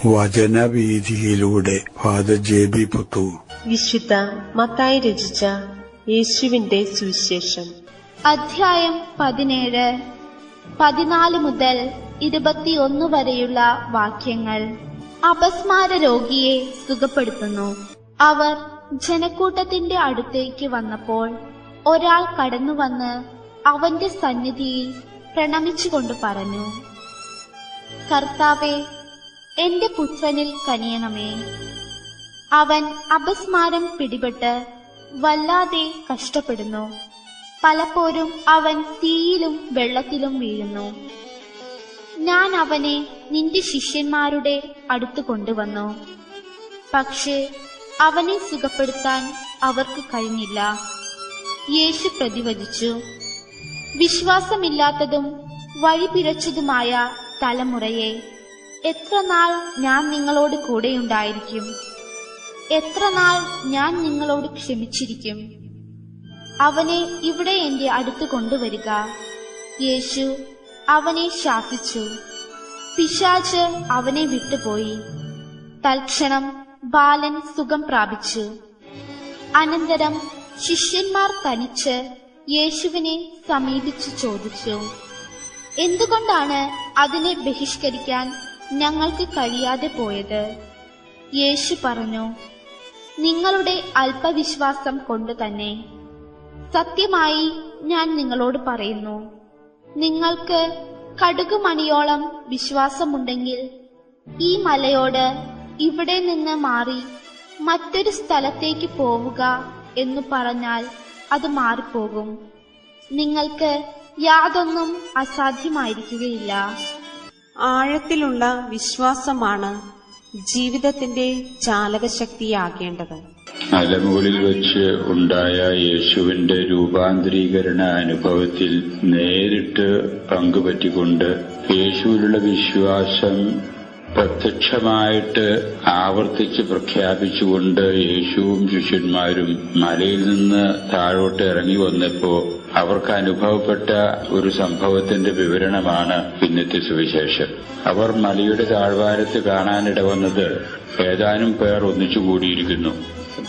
വചനവീഥിയിലൂടെ father ജെ.ബി. Puthur. വിശുദ്ധ മത്തായി രചിച്ച യേശുവിന്റെ സുവിശേഷം, അധ്യായം 17, 14 മുതൽ 21 വരെയുള്ള വാക്യങ്ങൾ. അപസ്മാര രോഗിയെ സുഖപ്പെടുത്തുന്നു. അവർ ജനക്കൂട്ടത്തിന്റെ അടുത്തേക്ക് വന്നപ്പോൾ ഒരാൾ കടന്നുവന്ന് അവന്റെ സന്നിധിയിൽ പ്രണമിച്ചുകൊണ്ട് പറഞ്ഞു, കർത്താവേ, എന്റെ പുത്രനിൽ കനിയണമേ. അവൻ അപസ്മാരം പിടിപെട്ട് വല്ലാതെ കഷ്ടപ്പെടുന്നു. പലപ്പോഴും അവൻ തീയിലും വെള്ളത്തിലും വീഴുന്നു. ഞാൻ അവനെ നിന്റെ ശിഷ്യന്മാരുടെ അടുത്ത് കൊണ്ടുവന്നു, പക്ഷേ അവനെ സുഖപ്പെടുത്താൻ അവർക്ക് കഴിഞ്ഞില്ല. യേശു പ്രതിവചിച്ചു, വിശ്വാസമില്ലാത്തതും വഴിപിഴച്ചതുമായ തലമുറയെ, എത്ര നാൾ ഞാൻ നിങ്ങളോട് കൂടെയുണ്ടായിരിക്കും? എത്ര നാൾ ഞാൻ നിങ്ങളോട് ക്ഷമിച്ചിരിക്കും? അവനെ ഇവിടെ എന്റെ അടുത്ത് കൊണ്ടുവരിക. യേശു അവനെ ശാസിച്ചു. പിശാച് അവനെ വിട്ടുപോയി. തൽക്ഷണം ബാലൻ സുഖം പ്രാപിച്ചു. അനന്തരം ശിഷ്യന്മാർ തനിച്ച് യേശുവിനെ സമീപിച്ചു ചോദിച്ചു, എന്തുകൊണ്ടാണ് അതിനെ ബഹിഷ്കരിക്കാൻ ഞങ്ങൾക്ക് കഴിയാതെ പോയത്? യേശു പറഞ്ഞു, നിങ്ങളുടെ അല്പവിശ്വാസം കൊണ്ട് തന്നെ. സത്യമായി ഞാൻ നിങ്ങളോട് പറയുന്നു, നിങ്ങൾക്ക് കടുകുമണിയോളം വിശ്വാസമുണ്ടെങ്കിൽ ഈ മലയോട് ഇവിടെ നിന്ന് മാറി മറ്റൊരു സ്ഥലത്തേക്ക് പോവുക എന്ന് പറഞ്ഞാൽ അത് മാറിപ്പോകും. നിങ്ങൾക്ക് യാതൊന്നും അസാധ്യമായിരിക്കുകയില്ല. ആഴത്തിലുള്ള വിശ്വാസമാണ് ജീവിതത്തിന്റെ ചാലകശക്തിയാകേണ്ടത്. മലമുകളിൽ വെച്ച് ഉണ്ടായ യേശുവിന്റെ രൂപാന്തരീകരണ അനുഭവത്തിൽ നേരിട്ട് പങ്കുപറ്റിക്കൊണ്ട് യേശുവിലുള്ള വിശ്വാസം പ്രത്യക്ഷമായിട്ട് ആവർത്തിച്ച് പ്രഖ്യാപിച്ചുകൊണ്ട് യേശുവും ശിഷ്യന്മാരും മലയിൽ നിന്ന് താഴോട്ട് ഇറങ്ങി വന്നപ്പോ അവർക്ക് അനുഭവപ്പെട്ട ഒരു സംഭവത്തിന്റെ വിവരണമാണ് ഇന്നത്തെ സുവിശേഷം. അവർ മലയുടെ താഴ്വാരത്ത് കാണാനിടവന്നത് ഏതാനും പേർ ഒന്നിച്ചുകൂടിയിരിക്കുന്നു.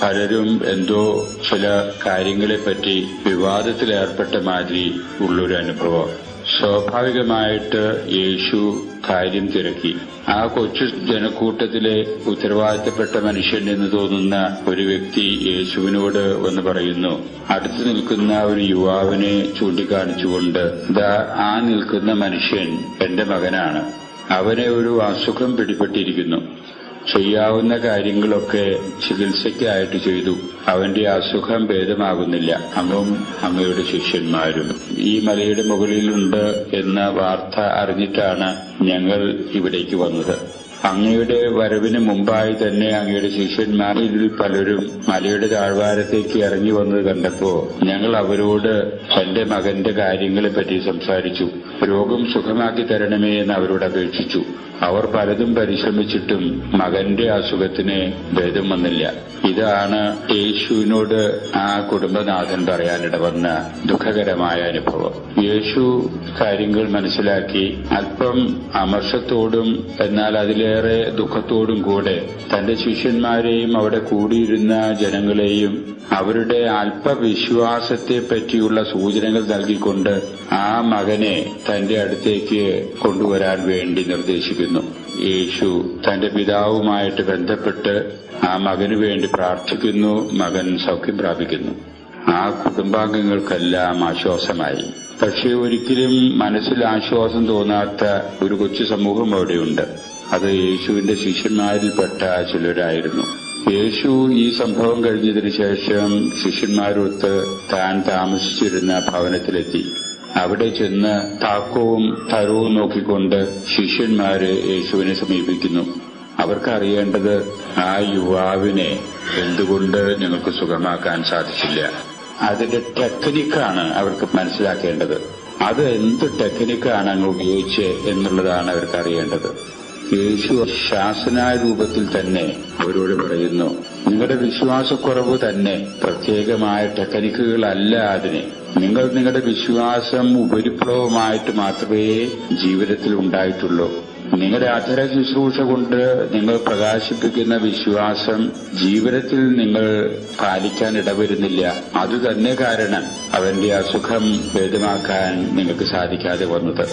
പലരും എന്തോ ചില കാര്യങ്ങളെപ്പറ്റി വിവാദത്തിലേർപ്പെട്ട മാതിരി ഉള്ളൊരു അനുഭവം. സ്വാഭാവികമായിട്ട് യേശു കാര്യം തിരക്കി. ആ കൊച്ചു ജനക്കൂട്ടത്തിലെ ഉത്തരവാദിത്തപ്പെട്ട മനുഷ്യൻ എന്ന് തോന്നുന്ന ഒരു വ്യക്തി യേശുവിനോട് വന്ന് പറയുന്നു, അടുത്തു നിൽക്കുന്ന ഒരു യുവാവിനെ ചൂണ്ടിക്കാണിച്ചുകൊണ്ട്, ദാ ആ നിൽക്കുന്ന മനുഷ്യൻ എന്റെ മകനാണ്, അവനെ ഒരു അസുഖം പിടിപെട്ടിരിക്കുന്നു, ചെയ്യാവുന്ന കാര്യങ്ങളൊക്കെ ചികിത്സയ്ക്കായിട്ട് ചെയ്തു, അവന്റെ അസുഖം ഭേദമാകുന്നില്ല. അങ്ങും അങ്ങയുടെ ശിഷ്യന്മാരും ഈ മലയുടെ മുകളിലുണ്ട് എന്ന വാർത്ത അറിഞ്ഞിട്ടാണ് ഞങ്ങൾ ഇവിടേക്ക് വന്നത്. അങ്ങയുടെ വരവിന് മുമ്പായി തന്നെ അങ്ങയുടെ ശിഷ്യന്മാരിൽ പലരും മലയുടെ താഴ്വാരത്തേക്ക് ഇറങ്ങി വന്നത് കണ്ടപ്പോ ഞങ്ങൾ അവരോട് എന്റെ മകന്റെ കാര്യങ്ങളെപ്പറ്റി സംസാരിച്ചു. രോഗം സുഖമാക്കി തരണമേ എന്ന് അവരോട് അപേക്ഷിച്ചു. അവർ പലതും പരിശ്രമിച്ചിട്ടും മകന്റെ അസുഖത്തിന് ഭേദം വന്നില്ല. ഇതാണ് യേശുവിനോട് ആ കുടുംബനാഥൻ പറയാനിടവന്ന ദുഃഖകരമായ അനുഭവം. യേശു കാര്യങ്ങൾ മനസ്സിലാക്കി അല്പം അമർഷത്തോടും എന്നാൽ അതിലേറെ ദുഃഖത്തോടും കൂടെ തന്റെ ശിഷ്യന്മാരെയും അവിടെ കൂടിയിരുന്ന ജനങ്ങളെയും അവരുടെ അല്പവിശ്വാസത്തെ പറ്റിയുള്ള സൂചനകൾ നൽകിക്കൊണ്ട് ആ മകനെ തന്റെ അടുത്തേക്ക് കൊണ്ടുവരാൻ വേണ്ടി നിർദ്ദേശിക്കുന്നു. യേശു തന്റെ പിതാവുമായിട്ട് ബന്ധപ്പെട്ട് ആ മകനു വേണ്ടി പ്രാർത്ഥിക്കുന്നു. മകൻ സൗഖ്യം പ്രാപിക്കുന്നു. ആ കുടുംബാംഗങ്ങൾക്കെല്ലാം ആശ്വാസമായി. പക്ഷെ ഒരിക്കലും മനസ്സിൽ ആശ്വാസം തോന്നാത്ത ഒരു കൊച്ചു സമൂഹം അവിടെയുണ്ട്. അത് യേശുവിന്റെ ശിഷ്യന്മാരിൽപ്പെട്ട ചിലരായിരുന്നു. യേശു ഈ സംഭവം കഴിഞ്ഞതിന് ശേഷം ശിഷ്യന്മാരൊത്ത് താൻ താമസിച്ചിരുന്ന ഭവനത്തിലെത്തി. അവിടെ ചെന്ന് താക്കവും തരവും നോക്കിക്കൊണ്ട് ശിഷ്യന്മാര് യേശുവിനെ സമീപിക്കുന്നു. അവർക്കറിയേണ്ടത് ആ യുവാവിനെ എന്തുകൊണ്ട് ഞങ്ങൾക്ക് സുഖമാക്കാൻ സാധിച്ചില്ല. അതിന്റെ ടെക്നിക്കാണ് അവർക്ക് മനസ്സിലാക്കേണ്ടത്. അത് എന്ത് ടെക്നിക്കാണ് അങ്ങ് ഉപയോഗിച്ച് എന്നുള്ളതാണ് അവർക്ക് അറിയേണ്ടത്. യേശു ശാസനാ രൂപത്തിൽ തന്നെ അവരോട് പറയുന്നു, നിങ്ങളുടെ വിശ്വാസക്കുറവ് തന്നെ, പ്രത്യേകമായ ടെക്നിക്കുകളല്ല അതിന്. നിങ്ങളുടെ വിശ്വാസം ഉപരിപ്ലവമായിട്ട് മാത്രമേ ജീവിതത്തിൽ ഉണ്ടായിട്ടുള്ളൂ. നിങ്ങളുടെ അധര ശുശ്രൂഷ കൊണ്ട് നിങ്ങൾ പ്രകാശിപ്പിക്കുന്ന വിശ്വാസം ജീവിതത്തിൽ നിങ്ങൾ പാലിക്കാൻ ഇടവരുന്നില്ല. അതുതന്നെ കാരണം അവന്റെ അസുഖം ഭേദമാക്കാൻ നിങ്ങൾക്ക് സാധിക്കാതെ വന്നത്.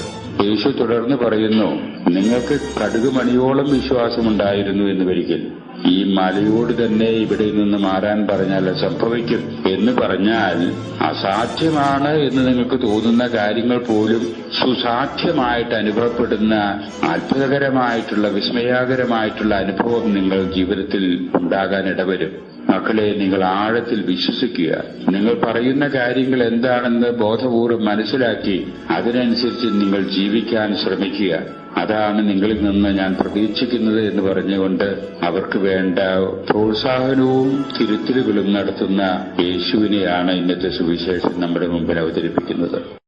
യേശു തുടർന്ന് പറയുന്നു, നിങ്ങൾക്ക് കടുകുമണിയോളം വിശ്വാസമുണ്ടായിരുന്നു എന്ന് വരികിൽ ഈ മലയോട് തന്നെ ഇവിടെ നിന്ന് മാറാൻ പറഞ്ഞാൽ സംഭവിക്കും എന്ന് പറഞ്ഞാൽ അസാധ്യമാണ് എന്ന് നിങ്ങൾക്ക് തോന്നുന്ന കാര്യങ്ങൾ പോലും സുസാധ്യമായിട്ട് അനുഭവപ്പെടുന്ന അത്ഭുതകരമായിട്ടുള്ള വിസ്മയാകരമായിട്ടുള്ള അനുഭവം നിങ്ങൾ ജീവിതത്തിൽ ഉണ്ടാകാൻ ഇടവരും. മക്കളെ, നിങ്ങൾ ആഴത്തിൽ വിശ്വസിക്കുക. നിങ്ങൾ പറയുന്ന കാര്യങ്ങൾ എന്താണെന്ന് ബോധപൂർവ്വം മനസ്സിലാക്കി അതിനനുസരിച്ച് നിങ്ങൾ ജീവിക്കാൻ ശ്രമിക്കുക. അതാണ് നിങ്ങളിൽ നിന്ന് ഞാൻ പ്രതീക്ഷിക്കുന്നത് എന്ന് പറഞ്ഞുകൊണ്ട് അവർക്ക് വേണ്ട പ്രോത്സാഹനവും തിരുത്തലുകളും നടത്തുന്ന യേശുവിനെയാണ് ഇന്നത്തെ സുവിശേഷം നമ്മുടെ മുമ്പിൽ അവതരിപ്പിക്കുന്നത്.